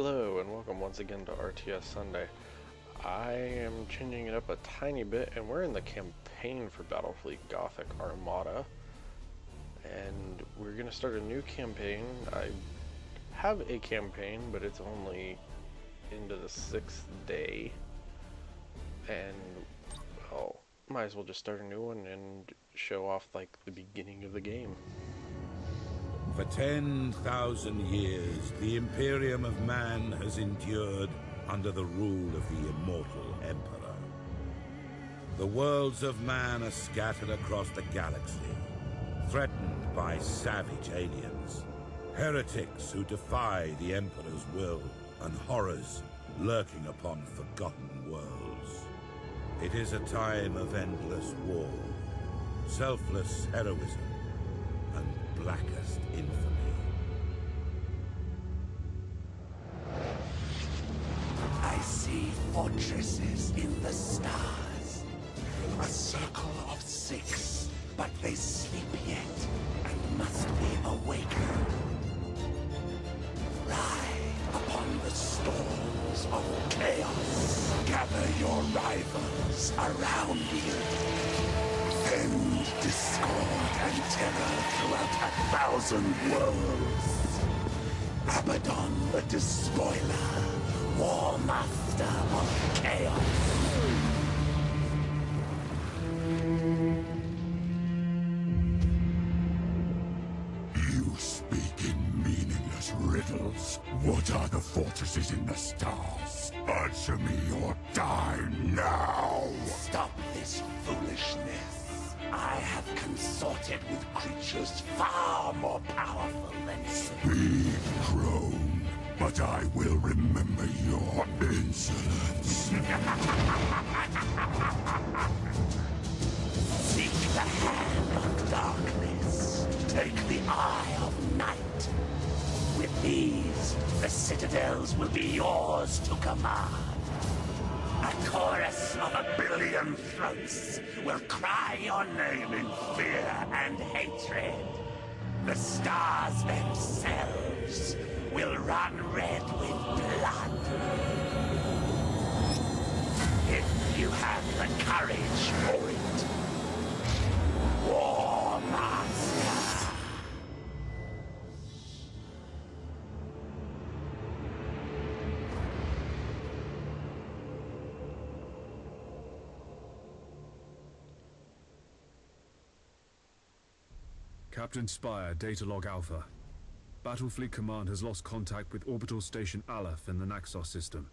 Hello and welcome once again to RTS Sunday. I am changing it up a tiny bit and we're in the campaign for Battlefleet Gothic Armada. And we're going to start a new campaign. I have a campaign, but it's only into the 6th day. And, well, might as well just start a new one and show off like the beginning of the game. For 10,000 years, the Imperium of Man has endured under the rule of the immortal Emperor. The worlds of man are scattered across the galaxy, threatened by savage aliens, heretics who defy the Emperor's will, and horrors lurking upon forgotten worlds. It is a time of endless war, selfless heroism, and blackest infamy. I see fortresses in the stars. A circle of 6, but they sleep yet and must be awakened. Ride upon the storms of chaos. Gather your rivals around you. End discord and terror throughout 1,000 worlds. Abaddon the Despoiler, War Master of Chaos. You speak in meaningless riddles. What are the fortresses in the stars? Answer me or die now! Stop this foolishness. I have consorted with creatures far more powerful than you. Speak, crone, but I will remember your insolence. Seek the hand of darkness. Take the eye of night. With these, the citadels will be yours to command. A chorus of 1,000,000,000 throats will cry your name in fear and hatred. The stars themselves will run red with blood. If you have the courage for it. War Master. Captain Spire, Data Log Alpha. Battlefleet Command has lost contact with Orbital Station Aleph in the Naxos system.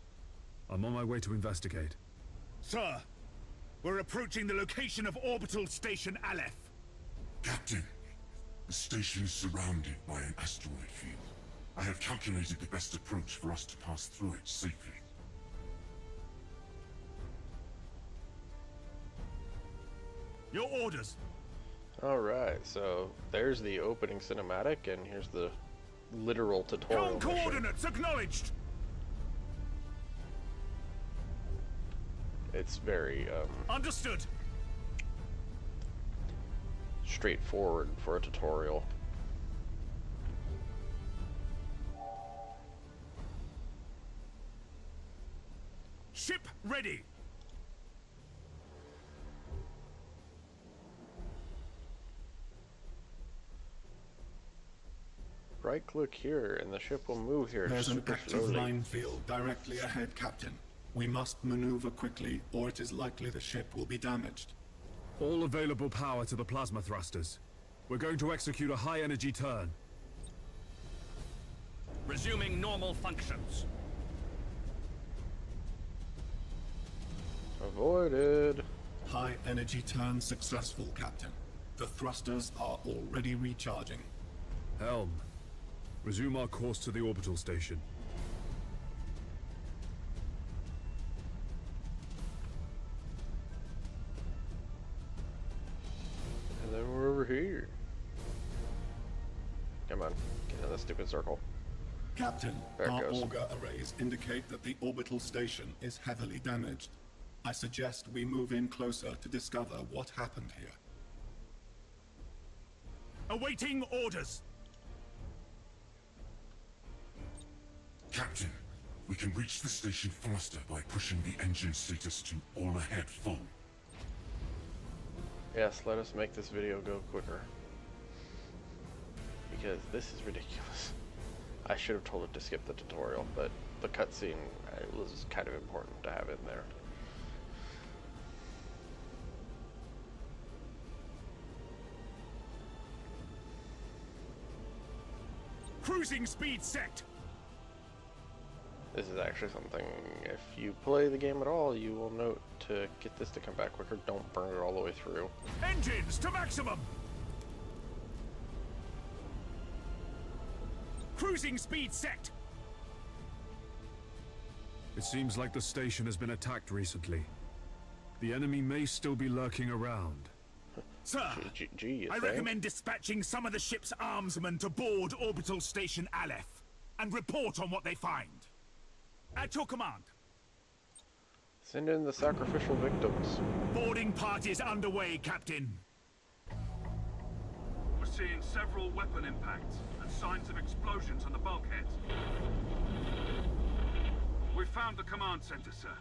I'm on my way to investigate. Sir, we're approaching the location of Orbital Station Aleph. Captain, the station is surrounded by an asteroid field. I have calculated the best approach for us to pass through it safely. Your orders. Alright, so there's the opening cinematic and here's the literal tutorial mission. Coordinates acknowledged. It's very Understood. straightforward for a tutorial. Ship ready. Right-click here, and the ship will move here. There's an super active slowly. minefield directly ahead, Captain. We must maneuver quickly, or it is likely the ship will be damaged. All available power to the plasma thrusters. We're going to execute a high-energy turn. Resuming normal functions. Avoided. High energy turn successful, Captain. The thrusters are already recharging. Helm, resume our course to the orbital station. And then we're over here. Come on, get in the stupid circle. Captain, There it our goes. auger arrays indicate that the orbital station is heavily damaged. I suggest we move in closer to discover what happened here. Awaiting orders. Captain, We can reach the station faster by pushing the engine status to all ahead full. Yes, let us make this video go quicker. Because this is ridiculous. I should have told it to skip the tutorial, but the cutscene was kind of important to have in there. Cruising speed set. This is actually something, if you play the game at all, you will note to get this to come back quicker. Don't burn it all the way through. Engines to maximum. Cruising speed set. It seems like the station has been attacked recently. The enemy may still be lurking around. Sir, You I think? recommend dispatching some of the ship's armsmen to board Orbital Station Aleph and report on what they find. At your command. Send in the sacrificial victims. Boarding parties underway, Captain. We're seeing several weapon impacts and signs of explosions on the bulkheads. We found the command center, sir.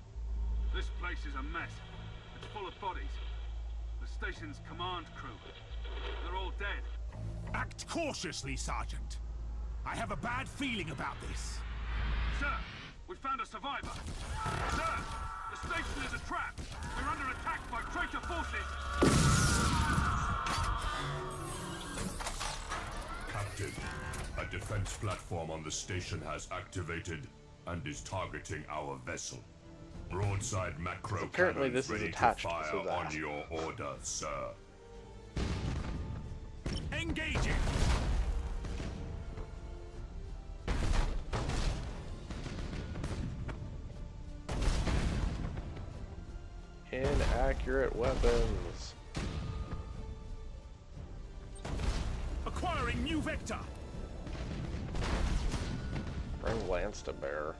This place is a mess. It's full of bodies. The station's command crew. They're all dead. Act cautiously, Sergeant. I have a bad feeling about this. Sir, we found a survivor. Sir, the station is a trap. We're under attack by traitor forces. Captain, a defense platform on the station has activated and is targeting our vessel. Broadside macro Apparently cannons this is ready attached to to fire that. on your order, sir. Engaging. Inaccurate weapons. Acquiring new vector. Bring Lance to bear.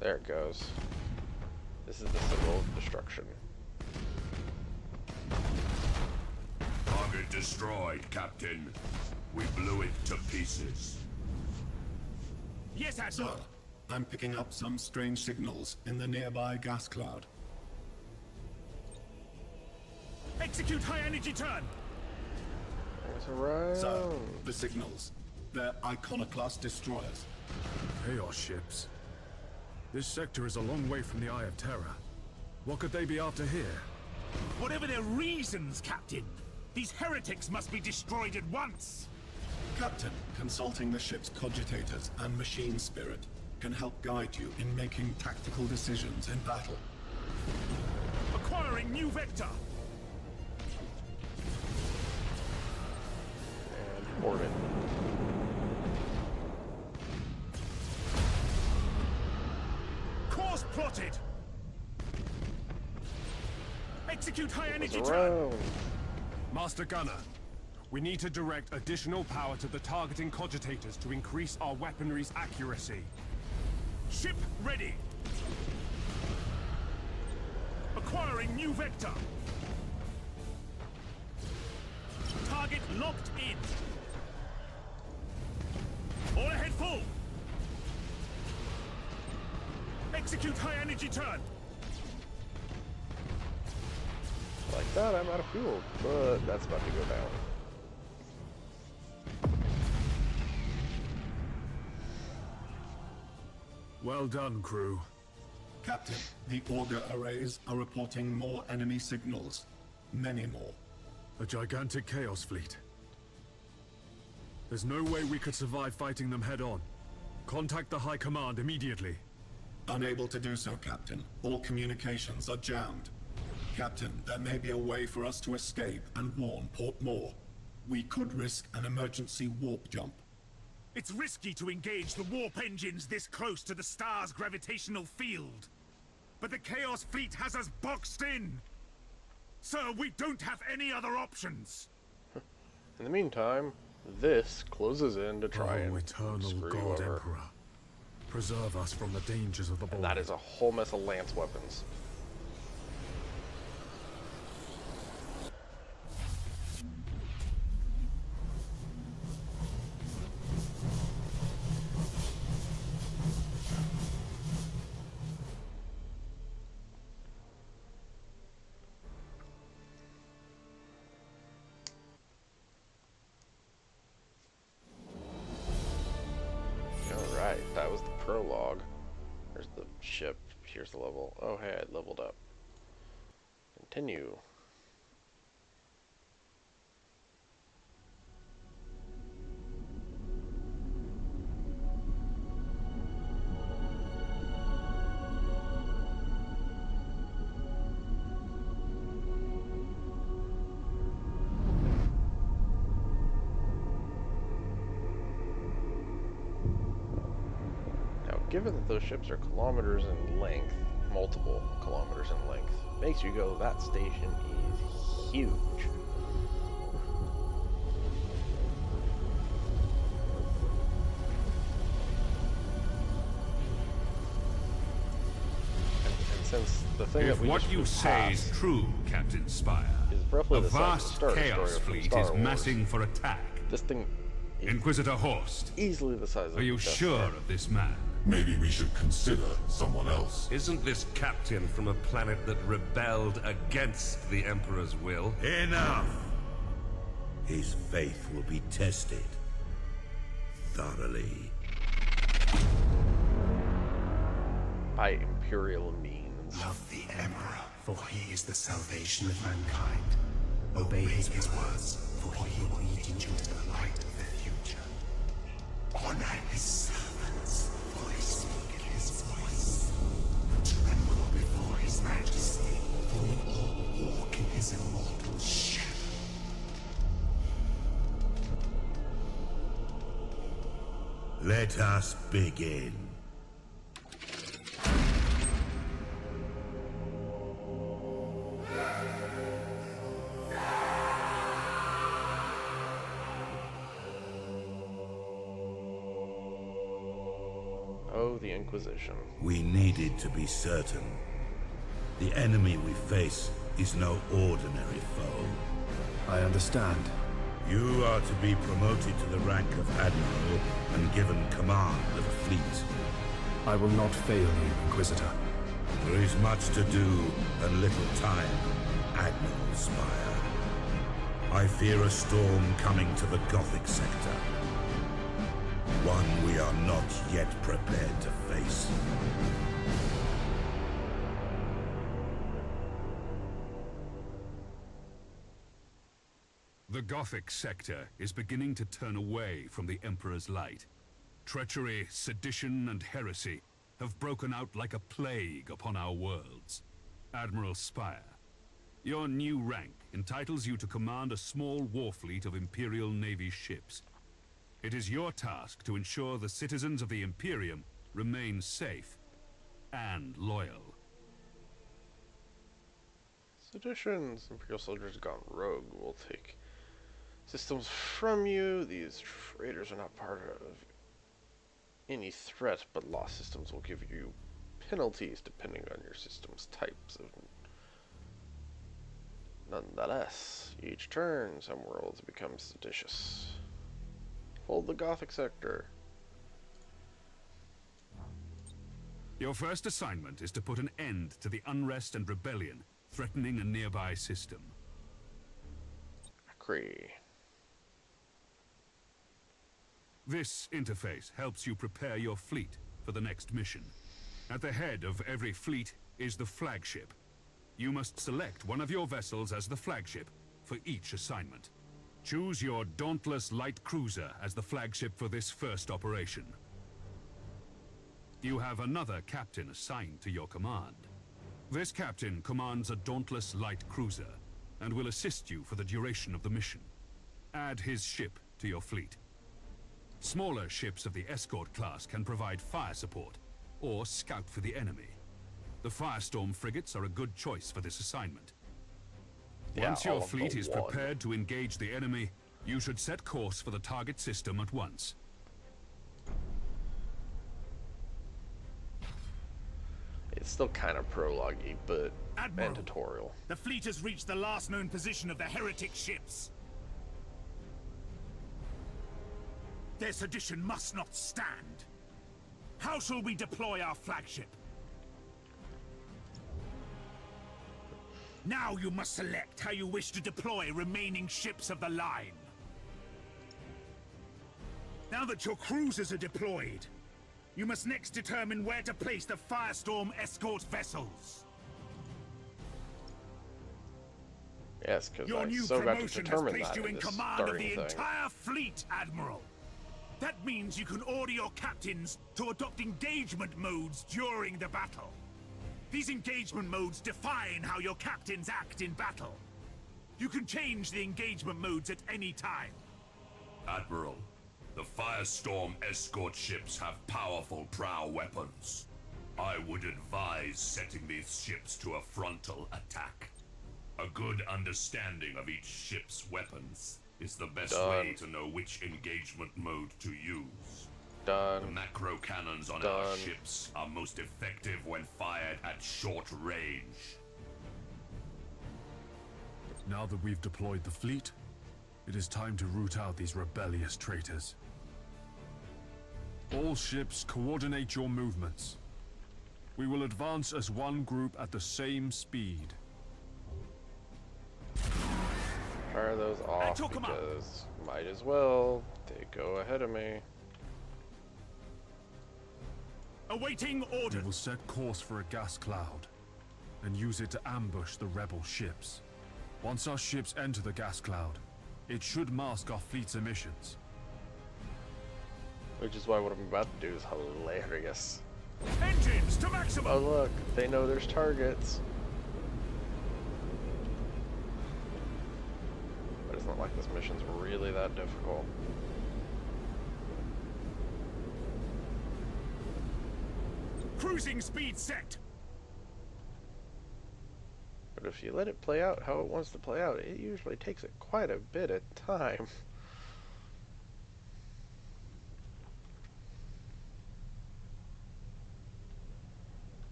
There it goes. This is the symbol of destruction. Target destroyed, Captain. We blew it to pieces. Yes, Sir, Admiral. I'm picking up some strange signals in the nearby gas cloud. Execute high energy turn. There's around. Sir, the signals. They're iconoclast destroyers. Chaos ships. This sector is a long way from the Eye of Terror. What could they be after here? Whatever their reasons, Captain, these heretics must be destroyed at once. Captain, consulting the ship's cogitators and machine spirit can help guide you in making tactical decisions in battle. Acquiring new vector. And board it. Course plotted. Execute high energy turn. Around. Master Gunner, we need to direct additional power to the targeting cogitators to increase our weaponry's accuracy. Ship ready. Acquiring new vector. Target locked in. All ahead full. Execute high energy turn. Like that, I'm out of fuel, but that's about to go down. Well done, crew. Captain, the auger arrays are reporting more enemy signals. Many more. A gigantic Chaos fleet. There's no way we could survive fighting them head-on. Contact the High Command immediately. Unable to do so, Captain. All communications are jammed. Captain, there may be a way for us to escape and warn Port Moore. We could risk an emergency warp jump. It's risky to engage the warp engines this close to the star's gravitational field. But the Chaos Fleet has us boxed in. Sir, we don't have any other options. In the meantime, this closes in to try and eternal screw you God over. Emperor. Preserve us from the dangers of the And void. that is a whole mess of lance weapons. ship. Here's the level. Oh, hey, I leveled up. Continue. Given that those ships are kilometers in length, multiple kilometers in length, makes you go, that station is huge. And since the thing If that we what just you say is true, Captain Spire, is roughly a the size of vast Star Chaos Destroyer from fleet Star is Wars, massing for attack. this thing is Inquisitor Horst, easily the size of are you Death sure Star. of this man? Maybe we should consider someone else. Isn't this captain from a planet that rebelled against the Emperor's will? Enough! His faith will be tested thoroughly. By Imperial means. Love the Emperor, for he is the salvation of mankind. Obey his words, for he will lead you into the light of the future. Honor his servants, for they speak his voice. Tremble before his majesty, for we all walk in his immortal shadow. Let us begin. Oh, the Inquisition. We needed to be certain. The enemy we face is no ordinary foe. I understand. You are to be promoted to the rank of Admiral and given command of a fleet. I will not fail you, Inquisitor. There is much to do and little time, Admiral Spire. I fear a storm coming to the Gothic sector. One we are not yet prepared to face. The Gothic sector is beginning to turn away from the Emperor's light. Treachery, sedition, and heresy have broken out like a plague upon our worlds. Admiral Spire, your new rank entitles you to command a small war fleet of Imperial Navy ships. It is your task to ensure the citizens of the Imperium remain safe and loyal. Seditions. Imperial soldiers gone rogue will take systems from you. These raiders are not part of any threat, but lost systems will give you penalties depending on your system's types. Nonetheless, each turn, some worlds become seditious. Hold the Gothic sector. Your first assignment is to put an end to the unrest and rebellion threatening a nearby system. Agree. This interface helps you prepare your fleet for the next mission. At the head of every fleet is the flagship. You must select one of your vessels as the flagship for each assignment. Choose your Dauntless Light Cruiser as the flagship for this first operation. You have another captain assigned to your command. This captain commands a Dauntless Light Cruiser and will assist you for the duration of the mission. Add his ship to your fleet. Smaller ships of the escort class can provide fire support or scout for the enemy. The Firestorm frigates are a good choice for this assignment. Yeah, Once your all of fleet the is one. prepared to engage the enemy, you should set course for the target system at once. It's still kind of prologue-y, but Admiral, and tutorial. the fleet has reached the last known position of the heretic ships. Their sedition must not stand. How shall we deploy our flagship? Now you must select how you wish to deploy remaining ships of the line. Now that your cruisers are deployed, You must next determine where to place the Firestorm escort vessels. Yes, because Your I new so got to promotion has determine placed that you in in this command of starting the thing. entire fleet, Admiral. That means you can order your captains to adopt engagement modes during the battle. These engagement modes define how your captains act in battle. You can change the engagement modes at any time. Admiral, the Firestorm escort ships have powerful prow weapons. I would advise setting these ships to a frontal attack. A good understanding of each ship's weapons is the best way to know which engagement mode to use. Done. The macro cannons on our ships are most effective when fired at short range. Now that we've deployed the fleet, it is time to root out these rebellious traitors. All ships, coordinate your movements. We will advance as one group at the same speed. Fire those off because might as well. They go ahead of me. Awaiting order. We will set course for a gas cloud and use it to ambush the rebel ships. Once our ships enter the gas cloud, it should mask our fleet's emissions. Which is why what I'm about to do is hilarious. Engines to maximum. Oh look, they know there's targets. But it's not like this mission's really that difficult. Cruising speed set. But if you let it play out how it wants to play out, it usually takes it quite a bit of time.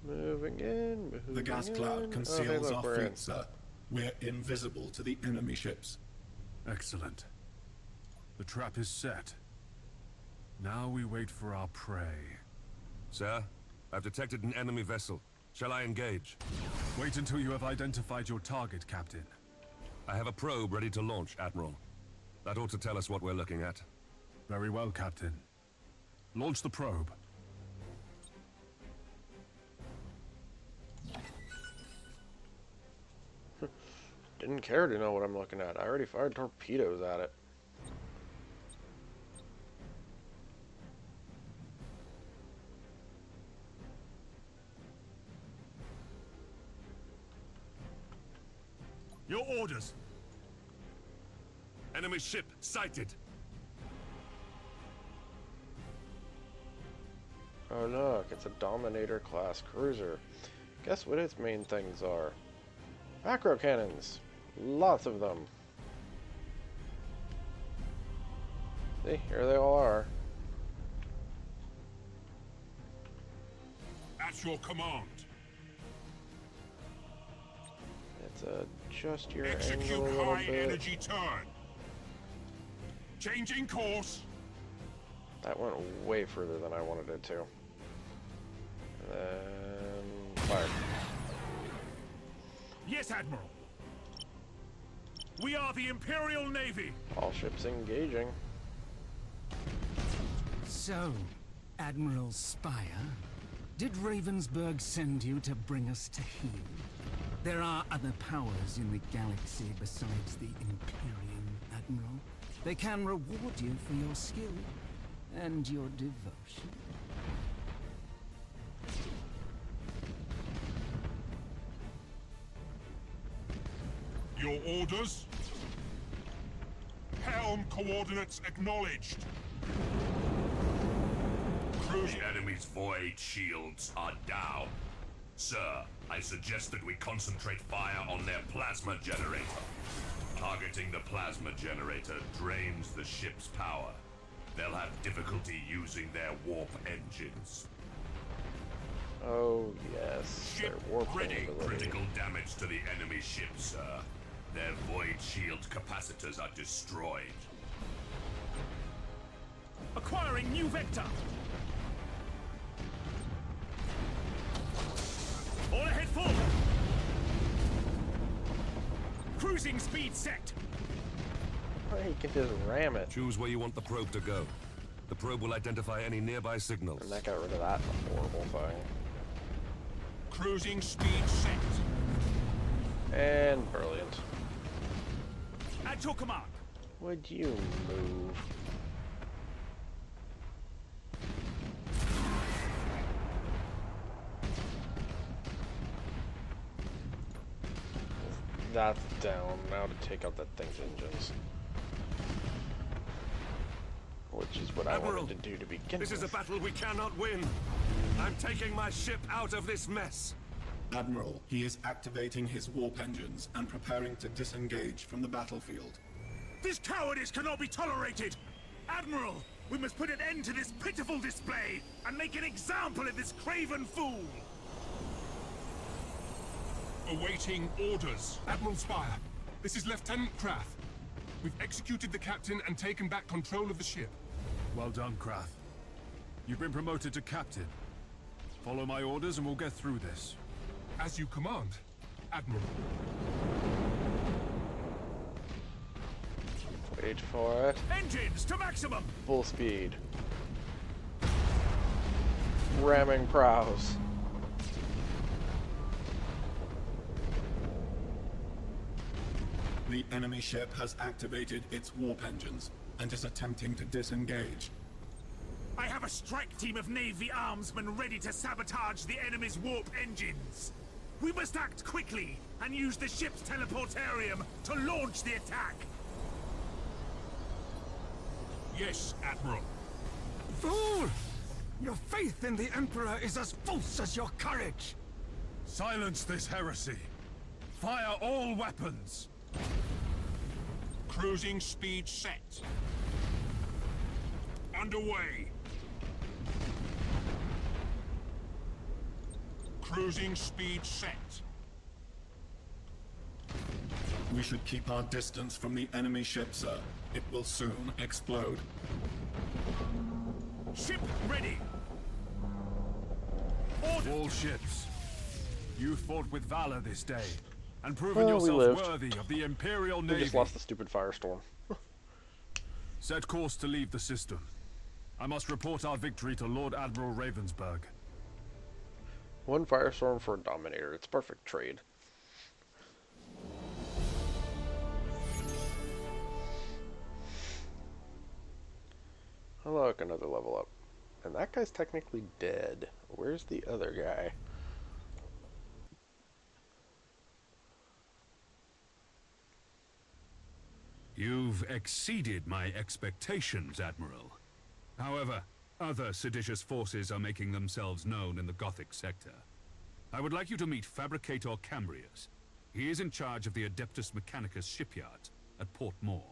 Moving in, moving The gas in. cloud Oh, conceals hey, look, our we're in. fleet, sir. We're invisible to the enemy ships. Excellent. The trap is set. Now we wait for our prey. Sir, I've detected an enemy vessel. Shall I engage? Wait until you have identified your target, Captain. I have a probe ready to launch, Admiral. That ought to tell us what we're looking at. Very well, Captain. Launch the probe. Didn't care to know what I'm looking at. I already fired torpedoes at it. Your orders. Enemy ship sighted. Oh look, it's a Dominator class cruiser. Guess what its main things are? Macro cannons. Lots of them. See, here they all are. At your command. Let's adjust your Execute angle a little high bit. energy turn. Changing course. That went way further than I wanted it to. And then fire. Yes, Admiral. We are the Imperial Navy. All ships engaging. So, Admiral Spire, did Ravensburg send you to bring us to heel? There are other powers in the galaxy besides the Imperium, Admiral. They can reward you for your skill and your devotion. Your orders? Helm coordinates acknowledged. The enemy's void shields are down. Sir, I suggest that we concentrate fire on their plasma generator. Targeting the plasma generator drains the ship's power. They'll have difficulty using their warp engines. Oh yes, Ship they're warping ready. ability. Critical damage to the enemy ship, sir. Their void shield capacitors are destroyed. Acquiring new vector. All ahead forward. Cruising speed set. Oh He can just ram it. Choose where you want the probe to go. The probe will identify any nearby signals. And that got rid of that horrible thing. Cruising speed set. And brilliant. At your command. Would you move? That's down. Now to take out that thing's engines. Which is what Admiral, I wanted to do to begin with. This is a battle we cannot win. I'm taking my ship out of this mess. Admiral, he is activating his warp engines and preparing to disengage from the battlefield. This cowardice cannot be tolerated! Admiral, we must put an end to this pitiful display and make an example of this craven fool! Awaiting orders. Admiral Spire, this is Lieutenant Krath. We've executed the captain and taken back control of the ship. Well done, Krath. You've been promoted to captain. Follow my orders and we'll get through this. As you command, Admiral. Wait for it. Engines to maximum! Full speed. Ramming prows. The enemy ship has activated its warp engines and is attempting to disengage. I have a strike team of Navy armsmen ready to sabotage the enemy's warp engines. We must act quickly and use the ship's teleportarium to launch the attack. Yes, Admiral. Fool! Your faith in the Emperor is as false as your courage! Silence this heresy! Fire all weapons! Cruising speed set. Underway. Cruising speed set. We should keep our distance from the enemy ship, sir. It will soon explode. Ship ready! All ships. You fought with valor this day, and proven Well, we yourself lived. worthy of the Imperial We Navy. just lost the stupid firestorm. Set course to leave the system. I must report our victory to Lord Admiral Ravensburg. One firestorm for a Dominator. It's perfect trade. Oh look, another level up. And that guy's technically dead. Where's the other guy? You've exceeded my expectations, Admiral. However, other seditious forces are making themselves known in the Gothic sector. I would like you to meet Fabricator Cambrius. He is in charge of the Adeptus Mechanicus shipyard at Port Moore.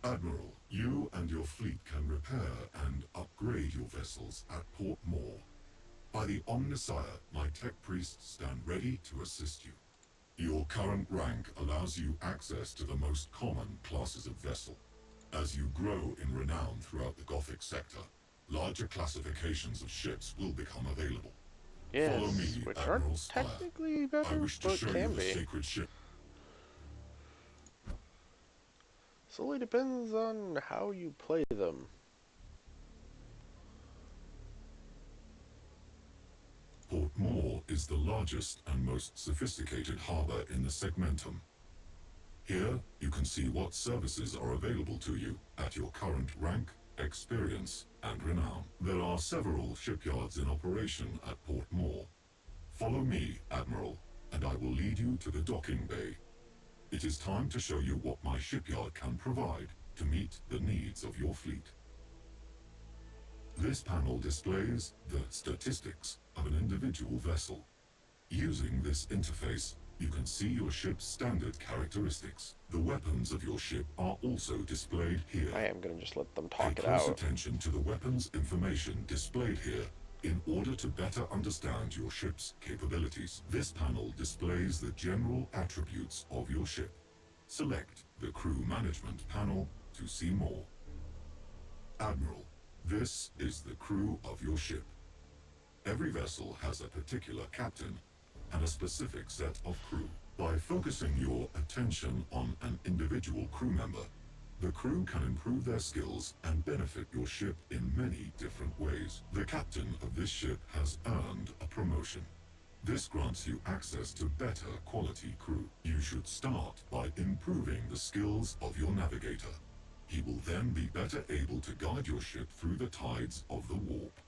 Admiral, you and your fleet can repair and upgrade your vessels at Port Moore. By the Omnissiah, my tech priests stand ready to assist you. Your current rank allows you access to the most common classes of vessel. As you grow in renown throughout the Gothic sector, larger classifications of ships will become available. Yes, Follow me, which Admiral aren't Spire. technically I better, wish to but show you can the be. sacred ship. Solely depends on how you play them. Port Moore is the largest and most sophisticated harbor in the Segmentum. Here, you can see what services are available to you at your current rank, experience, and renown. There are several shipyards in operation at Port Moore. Follow me, Admiral, and I will lead you to the docking bay. It is time to show you what my shipyard can provide to meet the needs of your fleet. This panel displays the statistics of an individual vessel. Using this interface, you can see your ship's standard characteristics. The weapons of your ship are also displayed here. I am going to just let them talk Pay it close out. attention to the weapons information displayed here in order to better understand your ship's capabilities. This panel displays the general attributes of your ship. Select the Crew Management panel to see more. Admiral, this is the crew of your ship. Every vessel has a particular captain and a specific set of crew. By focusing your attention on an individual crew member, The crew can improve their skills and benefit your ship in many different ways. The captain of this ship has earned a promotion. This grants you access to better quality crew. You should start by improving the skills of your navigator. He will then be better able to guide your ship through the tides of the warp.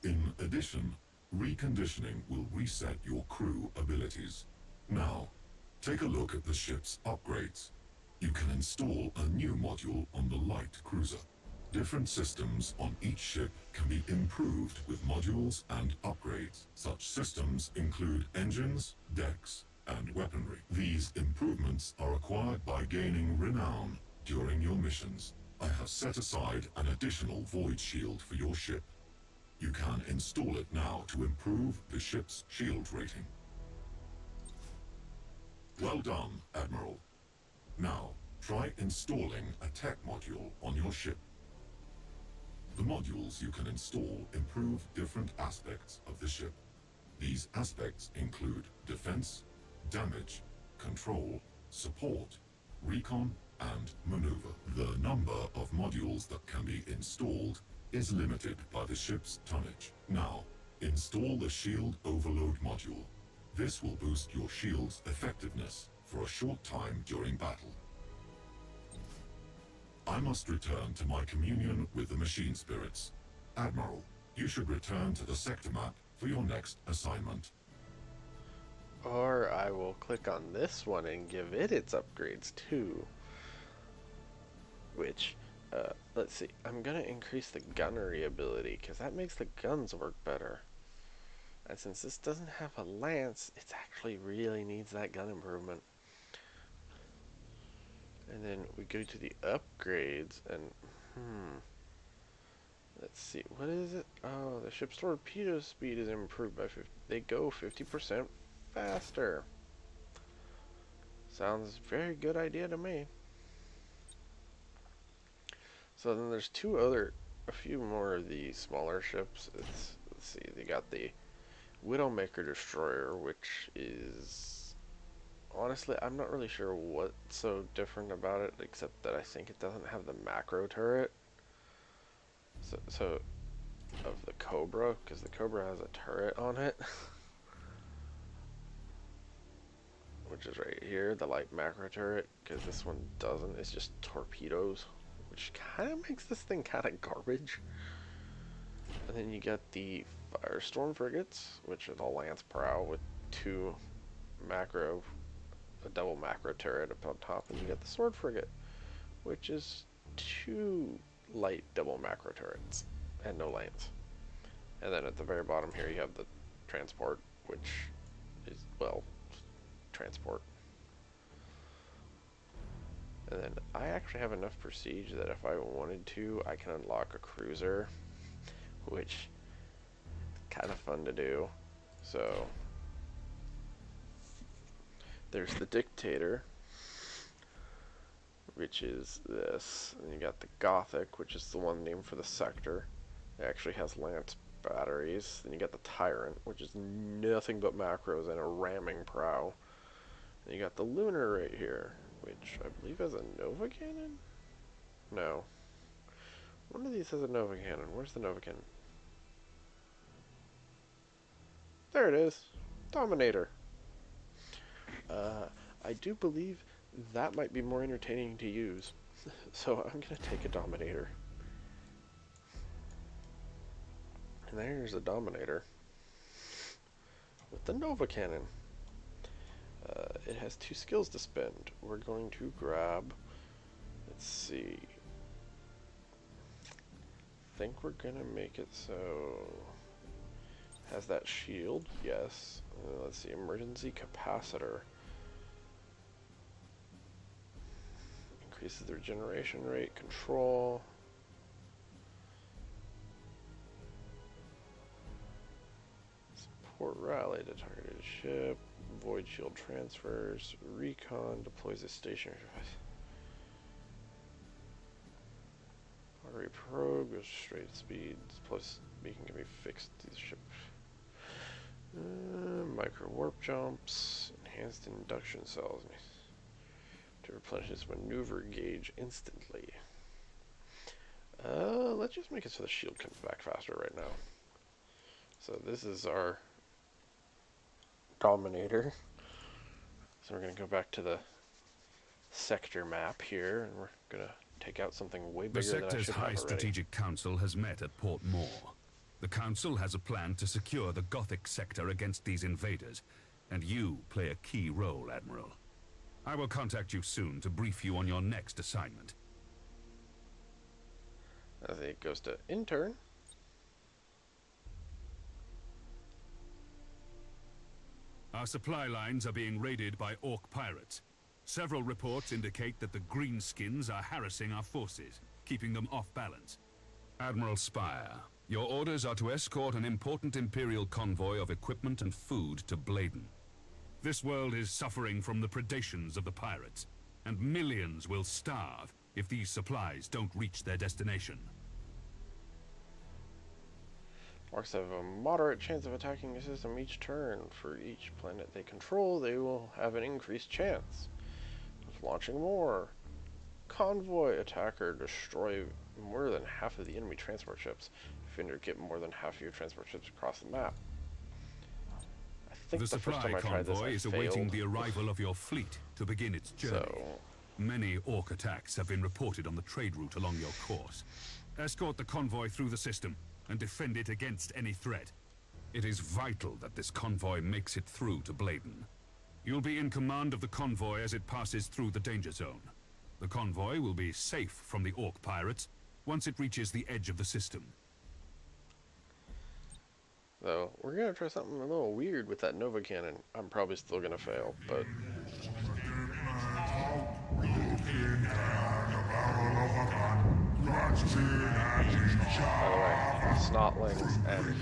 In addition, reconditioning will reset your crew abilities. Now, take a look at the ship's upgrades. You can install a new module on the light cruiser. Different systems on each ship can be improved with modules and upgrades. Such systems include engines, decks, and weaponry. These improvements are acquired by gaining renown during your missions. I have set aside an additional void shield for your ship. You can install it now to improve the ship's shield rating. Well done, Admiral. Now, try installing a tech module on your ship. The modules you can install improve different aspects of the ship. These aspects include defense, damage, control, support, recon, and maneuver. The number of modules that can be installed is limited by the ship's tonnage. Now, install the Shield Overload module. This will boost your shield's effectiveness for a short time during battle. I must return to my communion with the machine spirits. Admiral, you should return to the sector map for your next assignment. Or I will click on this one and give it its upgrades too. Which, let's see, I'm gonna increase the gunnery ability because that makes the guns work better. And since this doesn't have a lance, it actually really needs that gun improvement. And then we go to the upgrades and, let's see, what is it? Oh, the ship's torpedo speed is improved by 50. They go 50% faster. Sounds very good idea to me. So then there's a few more of the smaller ships. Let's see, they got the Widowmaker Destroyer, which is, honestly, I'm not really sure what's so different about it, except that I think it doesn't have the macro turret. So of the Cobra, because the Cobra has a turret on it, which is right here, the light macro turret, because this one doesn't. It's just torpedoes, which kind of makes this thing kind of garbage. And then you get the Firestorm frigates, which is a lance prow with a double macro turret up on top, and you get the sword frigate, which is 2 light double macro turrets and no lance. And then at the very bottom here you have the transport, which is, well, transport. And then I actually have enough prestige that if I wanted to, I can unlock a cruiser, which is kind of fun to do. So there's the Dictator, which is this, and you got the Gothic, which is the one named for the sector. It actually has lance batteries. Then you got the Tyrant, which is nothing but macros and a ramming prow. And you got the Lunar right here, which I believe has a Nova Cannon? No. One of these has a Nova Cannon. Where's the Nova Cannon? There it is. Dominator. I do believe that might be more entertaining to use. So I'm going to take a Dominator. And there's a Dominator with the Nova Cannon. It has 2 skills to spend. We're going to grab, let's see, I think we're going to make it so, has that shield, yes. Let's see, emergency capacitor. Increases the regeneration rate, control. Support rally to targeted ship. Void shield transfers. Recon deploys a stationary device. Artery probe goes straight speeds. Plus beacon can be fixed to the ship. Micro warp jumps. Enhanced induction cells. to replenish its maneuver gauge instantly. Let's just make it so the shield comes back faster right now. So this is our Dominator. So we're going to go back to the sector map here, and we're going to take out something way bigger than I should have already. The sector's High Strategic Council has met at Port Moore. The Council has a plan to secure the Gothic sector against these invaders, and you play a key role, Admiral. I will contact you soon to brief you on your next assignment. As it goes to intern. Our supply lines are being raided by Orc pirates. Several reports indicate that the Greenskins are harassing our forces, keeping them off balance. Admiral Spire, your orders are to escort an important Imperial convoy of equipment and food to Bladen. This world is suffering from the predations of the pirates, and millions will starve if these supplies don't reach their destination. Orcs have a moderate chance of attacking the system each turn. For each planet they control, they will have an increased chance of launching more. Convoy attacker, destroy more than half of the enemy transport ships. Defender, get more than half of your transport ships across the map. I think The first time supply I tried this, convoy I is failed. awaiting the arrival of your fleet to begin its journey. So, many Orc attacks have been reported on the trade route along your course. Escort the convoy through the system and defend it against any threat. It is vital that this convoy makes it through to Bladen. You'll be in command of the convoy as it passes through the danger zone. The convoy will be safe from the Orc pirates once it reaches the edge of the system. so we're gonna try something a little weird with that Nova Cannon. I'm probably still gonna fail, but by the way, Snotlings and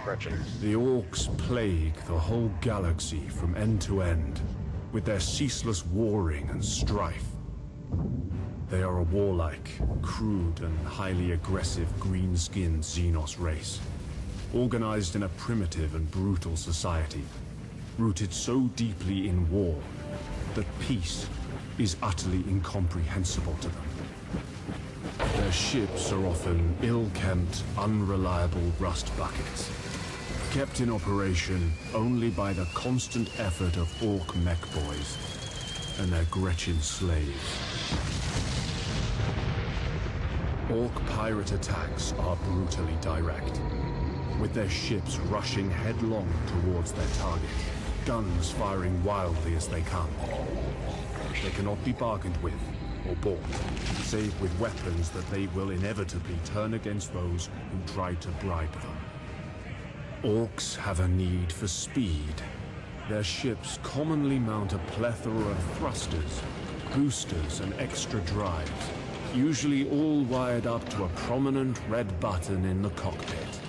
Gretchen. The Orcs plague the whole galaxy from end to end, with their ceaseless warring and strife. They are a warlike, crude, and highly aggressive green-skinned Xenos race, organized in a primitive and brutal society, rooted so deeply in war that peace is utterly incomprehensible to them. Their ships are often ill-kempt, unreliable rust buckets, kept in operation only by the constant effort of Orc mech boys and their Gretchen slaves. Orc pirate attacks are brutally direct, with their ships rushing headlong towards their target, guns firing wildly as they come. They cannot be bargained with or bought, save with weapons that they will inevitably turn against those who try to bribe them. Orcs have a need for speed. Their ships commonly mount a plethora of thrusters, boosters, and extra drives, usually all wired up to a prominent red button in the cockpit.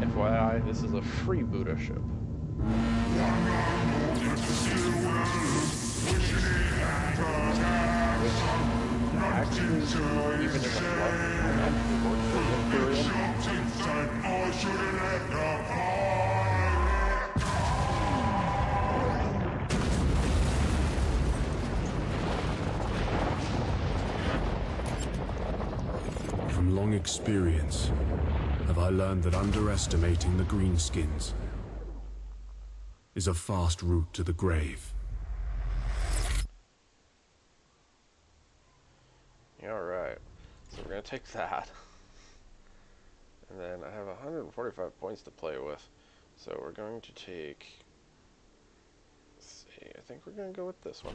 FYI, this is a freebooter ship. Actually, even in the flood, I'm actually working for the Imperium. From long experience, have I learned that underestimating the Greenskins is a fast route to the grave. Alright, so we're going to take that. And then I have 145 points to play with. So we're going to take... Let's see, I think we're going to go with this one.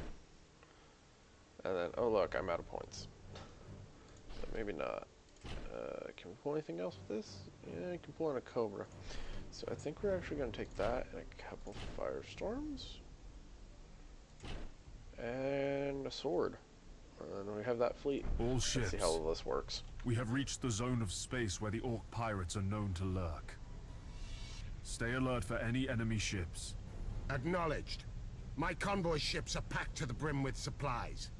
And then, oh look, I'm out of points. So maybe not. Can we pull anything else with this? Yeah, I can pull in a Cobra. So I think we're actually going to take that and a couple Firestorms. And a sword. And we have that fleet. All ships. Let's see how all this works. We have reached the zone of space where the Orc pirates are known to lurk. Stay alert for any enemy ships. Acknowledged. My convoy ships are packed to the brim with supplies.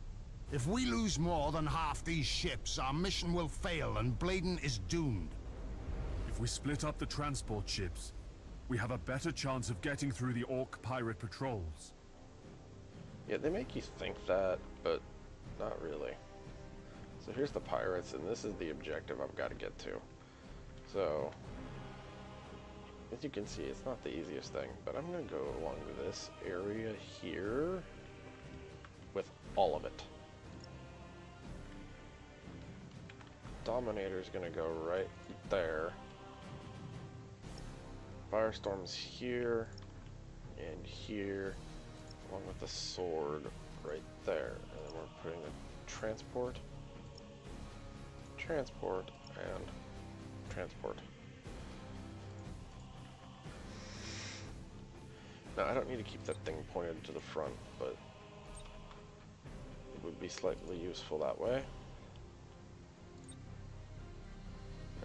If we lose more than half these ships, our mission will fail and Bladen is doomed. If If we split up the transport ships, we have a better chance of getting through the Orc pirate patrols. Yeah, they make you think that, but not really. So here's the pirates, and this is the objective I've got to get to. So, as you can see, it's not the easiest thing, but I'm going to go along this area here with all of it. Dominator's going to go right there. Firestorm's here and here, along with the sword right there. And then we're putting a transport, and transport. Now, I don't need to keep that thing pointed to the front, but it would be slightly useful that way.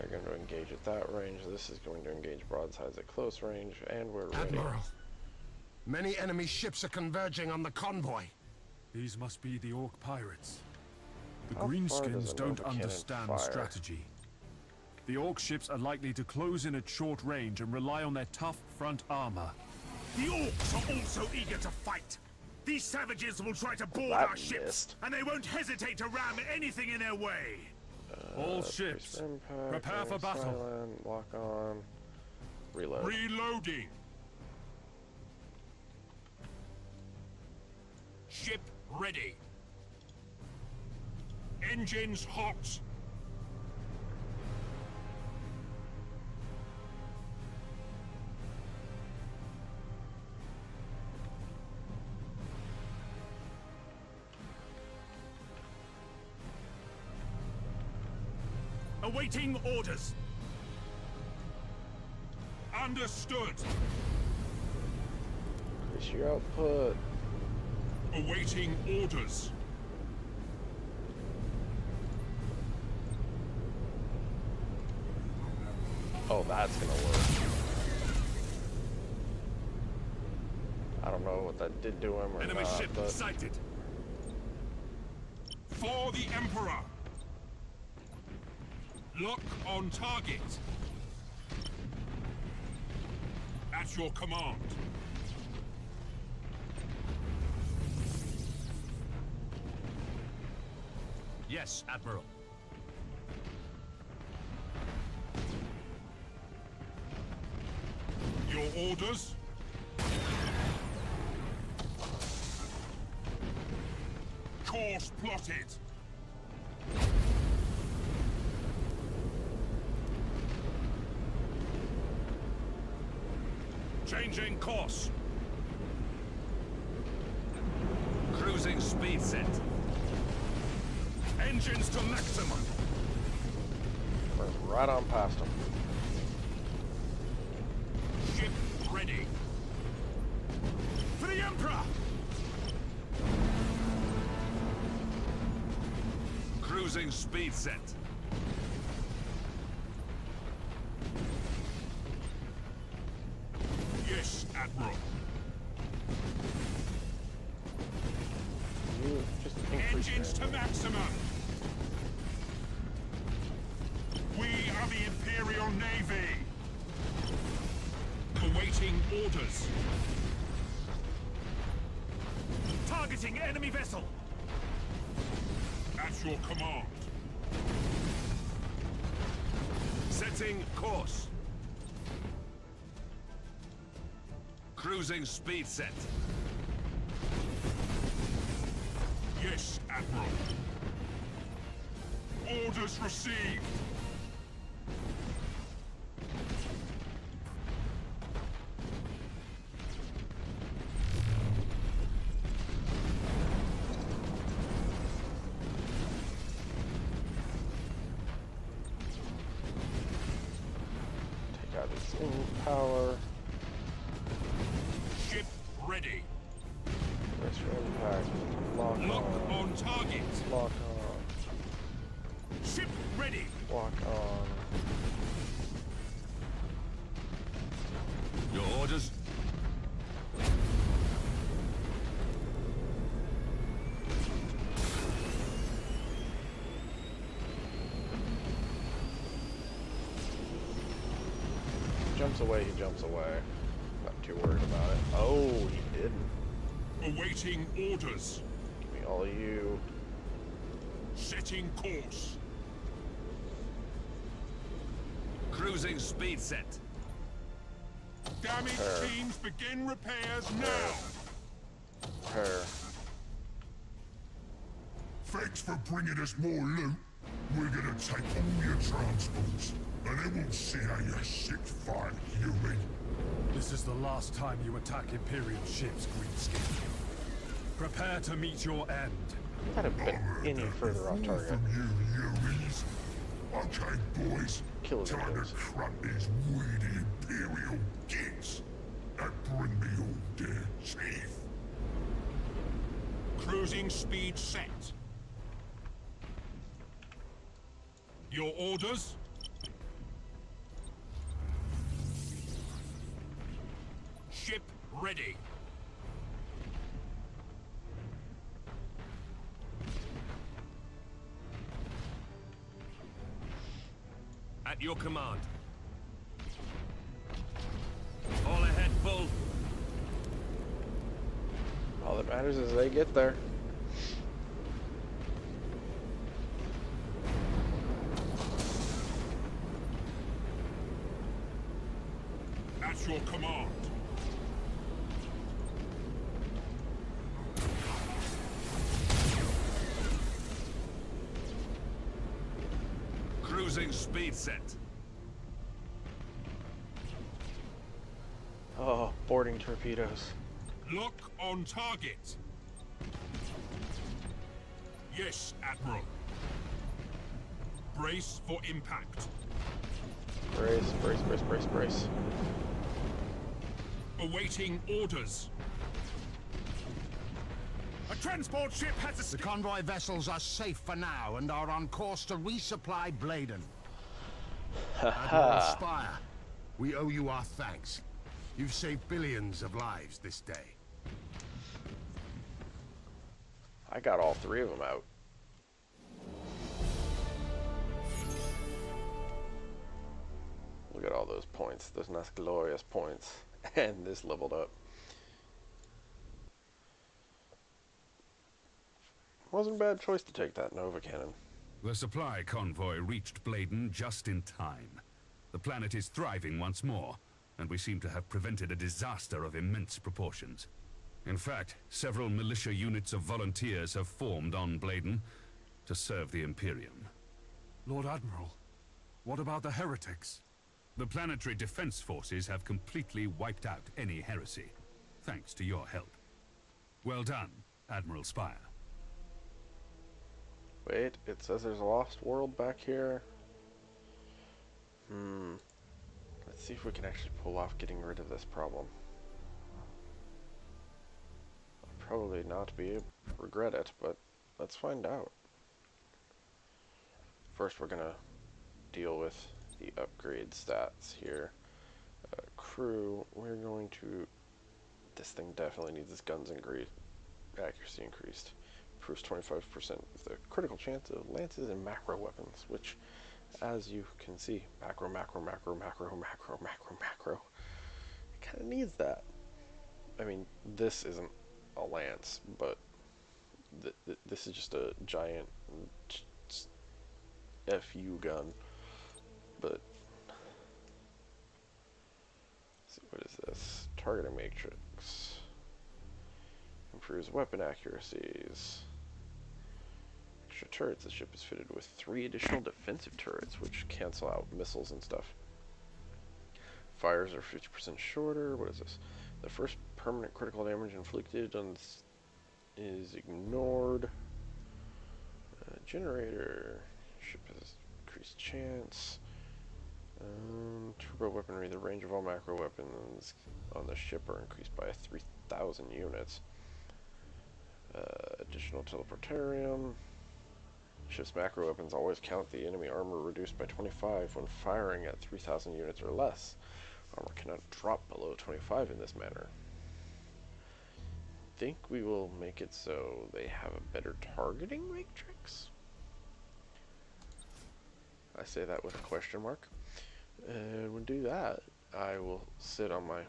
They're going to engage at that range. This is going to engage broadsides at close range, and we're ready. Admiral, many enemy ships are converging on the convoy. These must be the Orc pirates. The How far does Greenskins an don't overcannon understand fire? strategy. The Orc ships are likely to close in at short range and rely on their tough front armor. The Orcs are also eager to fight. These savages will try to board That our ships, missed. and they won't hesitate to ram anything in their way. All ships, prepare for battle. Silent, lock on, reload. Reloading. Ship ready. Engines hot. Awaiting orders. Understood. Increase your output. Awaiting orders. Oh, that's gonna work. I don't know what that did to him or Enemy not, ship but sighted. For the Emperor. Lock on target. At your command. Yes, Admiral. Your orders? Course plotted. Changing course. Cruising speed set. Engines to maximum. we're right on past him. Ship ready. For the Emperor! Cruising speed set. Yes, Admiral. You just increase Engines your to maximum. We are the Imperial Navy. Awaiting orders. Targeting enemy vessel. At your command. Setting course. Cruising speed set. Yes, Admiral. Orders received. take out its power. Ship ready. Brace for impact. Lock Lock on. on target. Lock on. Ship ready. Lock on. Your orders? jumps away, he jumps away. Not too worried about it. Oh, he didn't. Awaiting orders. Give me all of you. Setting course. Cruising speed set. Damage teams begin repairs now. Repair. Thanks for bringing us more loot. We're gonna take all your transports, and then we'll see how you sit fight, human. This is the last time you attack Imperial ships, Greenskin. Prepare to meet your end. Had have been any further off target. From you, Yuris. Okay, boys. Kill Time those. to crack these weedy Imperial gits and bring me all their teeth. Cruising speed set. Your orders? Ship ready. At your command. All ahead, Bull. All that matters is they get there. At your command. Cruising speed set. Oh, boarding torpedoes. Lock on target. Yes, Admiral. Brace for impact. Brace, brace, brace, brace, brace. Awaiting orders. A transport ship has The escaped. convoy vessels are safe for now and are on course to resupply Bladen. Admiral Spire, we owe you our thanks. You've saved billions of lives this day. I got all three of them out. Look at all those points, those nice glorious points. And this leveled up. Wasn't a bad choice to take that Nova Cannon. The supply convoy reached Bladen just in time. The planet is thriving once more, and we seem to have prevented a disaster of immense proportions. In fact, several militia units of volunteers have formed on Bladen to serve the Imperium. Lord Admiral, what about the heretics? The planetary defense forces have completely wiped out any heresy, thanks to your help. Well done, Admiral Spire. Wait, it says there's a lost world back here. Let's see if we can actually pull off getting rid of this problem. I'll probably not regret it, but let's find out. First, we're gonna deal with the upgrade stats here. Crew, we're going to... This thing definitely needs its guns accuracy increased. Improves 25% of the critical chance of lances and macro weapons, which, as you can see, macro. It kind of needs that. I mean, this isn't a lance, but this is just a giant FU gun. But let's see, what is this? Targeting matrix. Improves weapon accuracies. Extra turrets. The ship is fitted with 3 additional defensive turrets, which cancel out missiles and stuff. Fires are 50% shorter. What is this? The first permanent critical damage inflicted on this is ignored. Generator. Ship has increased chance. Turbo weaponry. The range of all macro weapons on the ship are increased by 3,000 units. Additional teleportarium. Ship's macro weapons always count the enemy armor reduced by 25 when firing at 3,000 units or less. Armor cannot drop below 25 in this manner. Think we will make it so they have a better targeting matrix? I say that with a question mark. And we'll do that. I will sit on my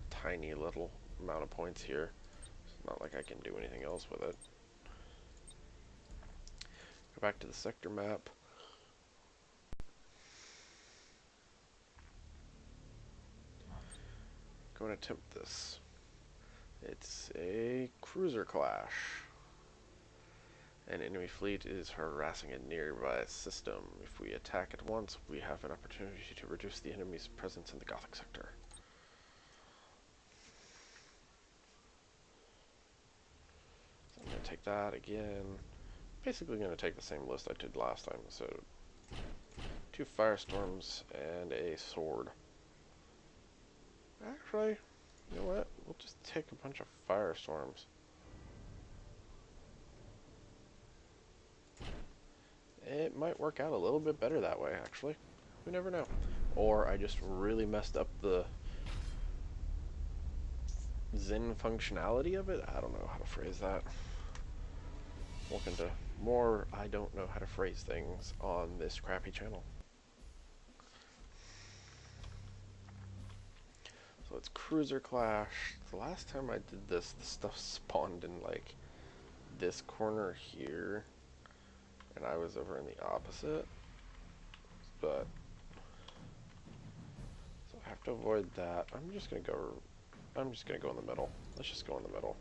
tiny little amount of points here. It's not like I can do anything else with it. Go back to the sector map. Go and attempt this. It's a cruiser clash. An enemy fleet is harassing a nearby system. If we attack at once, we have an opportunity to reduce the enemy's presence in the Gothic sector. So I'm going to take that again. Basically going to take the same list I did last time. So 2 firestorms and a sword. Actually, you know what? We'll just take a bunch of firestorms. It might work out a little bit better that way, actually. We never know. Or I just really messed up the Zen functionality of it. I don't know how to phrase that. Welcome to more I don't know how to phrase things on this crappy channel. So it's Cruiser Clash. The last time I did this, the stuff spawned in like this corner here. And I was over in the opposite, but so I have to avoid that. I'm just gonna go in the middle. Let's just go in the middle.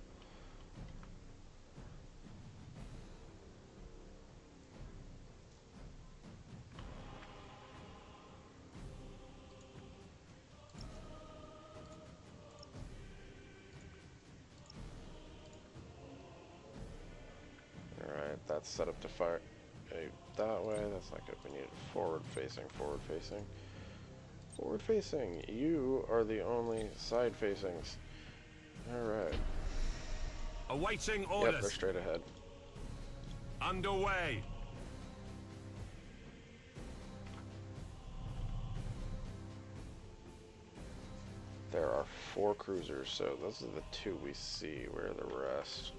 All right, that's set up to fire. That way, that's not good. We need forward facing, forward facing. Forward facing. You are the only side facings. Alright. Awaiting orders. Yep, they're straight ahead. Underway. There are 4 cruisers, so those are the 2 we see. Where are the rest?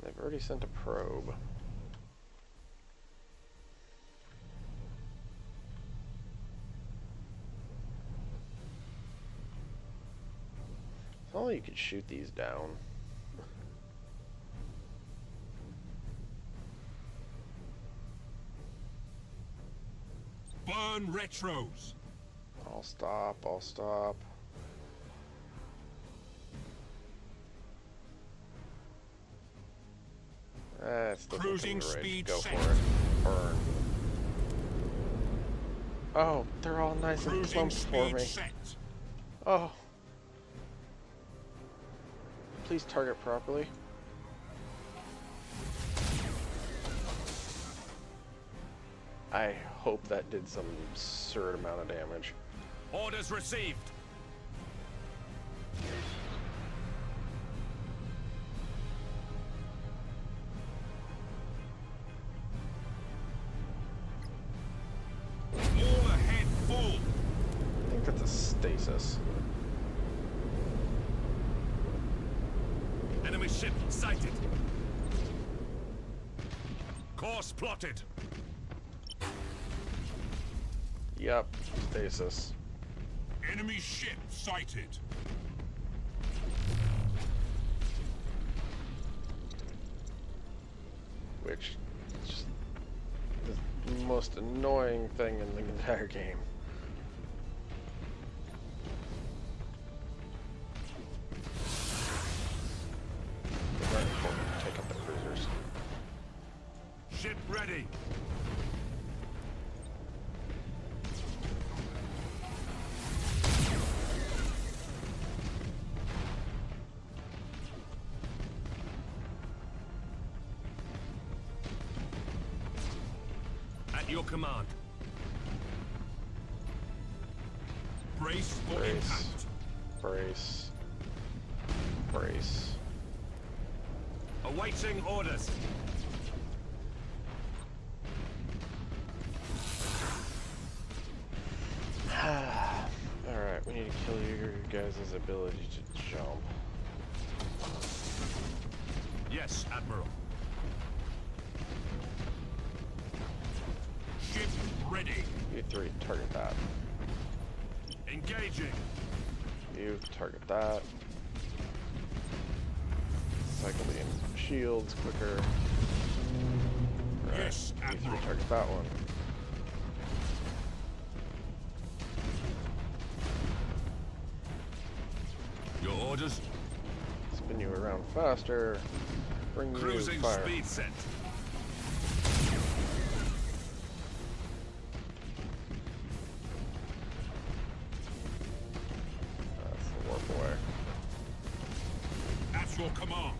They've already sent a probe. If only you could shoot these down. Burn retros. I'll stop, I'll stop. Cruising speed Go set. for it. Burn. Oh, they're all nice and Cruising plump for me. set. Oh. Please target properly. I hope that did some absurd amount of damage. Orders received. All ahead full. I think that's a stasis. Enemy ship sighted. Course plotted. Yep, stasis. Enemy ship sighted. Which is just the most annoying thing in the entire game. It's very important to take out the cruisers. Ship ready. At your command. Brace for Brace. impact. Brace. Brace. Awaiting orders. Alright, we need to kill your guys' ability to jump. Yes, Admiral. ready. You three, target that. Engaging. You target that. Cycle the shields quicker. Right. Yes, You three, Admiral. target that one. Your orders? Spin you around faster. Bring you Cruising fire. speed set. That's the warp away. At your command.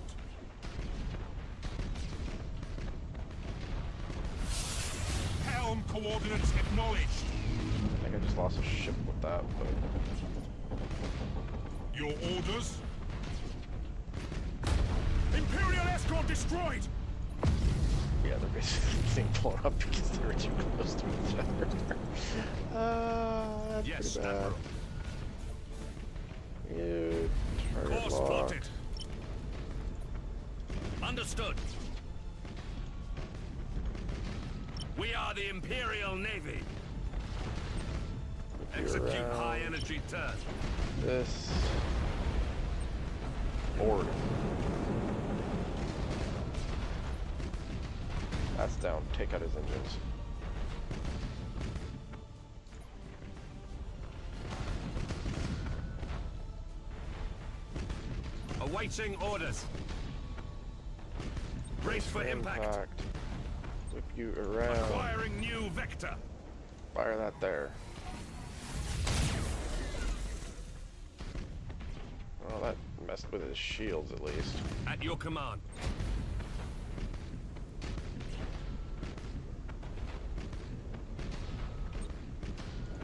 Helm coordinates acknowledged. I think I just lost a ship with that, but Your orders? Imperial escort destroyed! yeah, they're basically getting blown up because they were too close to each other. That's Yes, pretty bad. Admiral. You target Course lock. plotted. Understood. We are the Imperial Navy. Execute around. high energy turn. This board. That's down. Take out his engines. Awaiting orders. Brace for impact. Whip you around. Acquiring new vector. Fire that there. Well, that messed with his shields at least. At your command.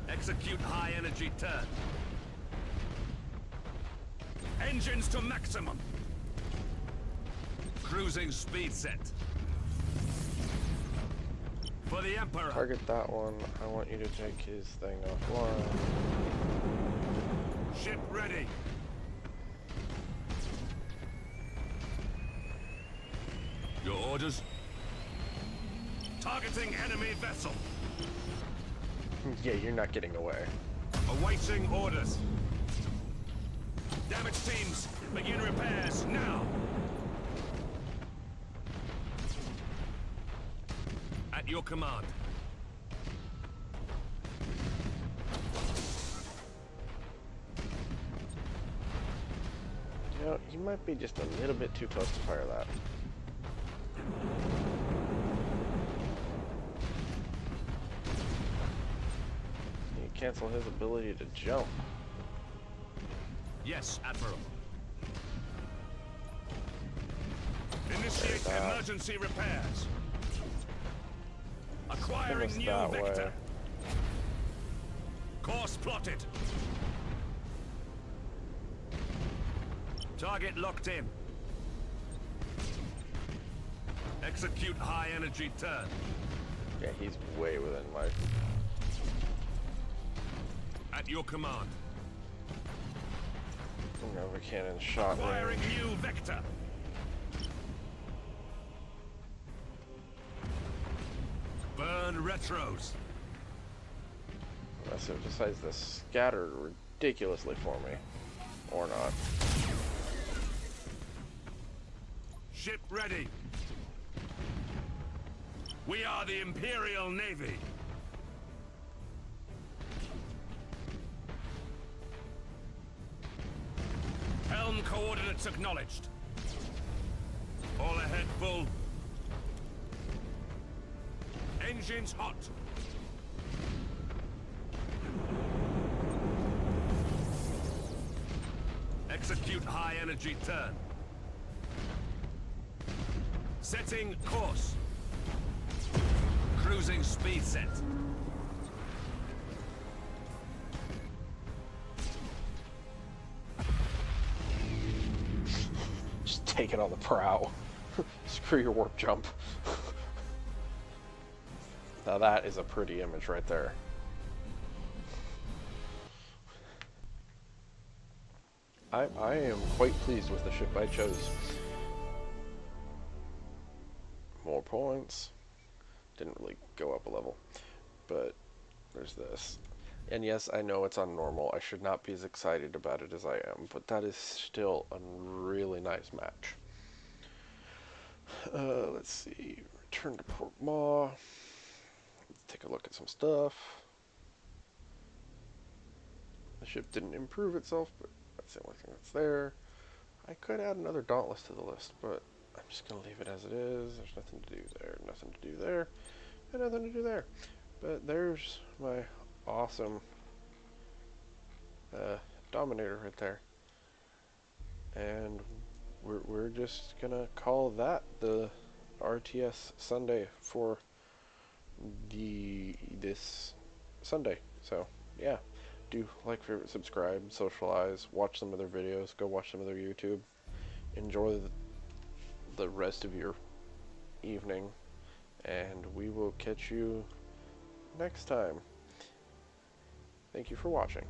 Execute high energy turn. Engines to maximum. Cruising speed set. For the Emperor. Target that one. I want you to take his thing offline. Ship ready. Your orders? Targeting enemy vessel. Yeah, you're not getting away. Awaiting orders. Damage teams, begin repairs now. At your command. You know, you might be just a little bit too close to fire that. You cancel his ability to jump. Yes, Admiral. Initiate that. emergency repairs. Spin Acquiring us new that vector. way. Course plotted. Target locked in. Execute high energy turn. Yeah, he's way within life. At your command. Nova cannon shot Acquiring range. new vector. Burn retros. Unless it decides to scatter ridiculously for me. Or not. Ship ready. We are the Imperial Navy. Helm coordinates acknowledged. All ahead full. Engines hot. Execute high energy turn. Setting course. Cruising speed set. Just take it on the prow. Screw your warp jump. Now that is a pretty image right there. I am quite pleased with the ship I chose. More points. Didn't really go up a level. But there's this. And yes, I know it's on normal. I should not be as excited about it as I am, but that is still a really nice match. Let's see. Return to Port Maw. Let's take a look at some stuff. The ship didn't improve itself, but that's the only thing that's there. I could add another Dauntless to the list, but I'm just going to leave it as it is. There's nothing to do there, nothing to do there, and nothing to do there. But there's my awesome Dominator right there. And we're just going to call that the RTS Sunday for this Sunday. So, yeah. Do like, favorite, subscribe, socialize, watch some of their videos, go watch some of their YouTube. Enjoy the rest of your evening, and we will catch you next time. Thank you for watching.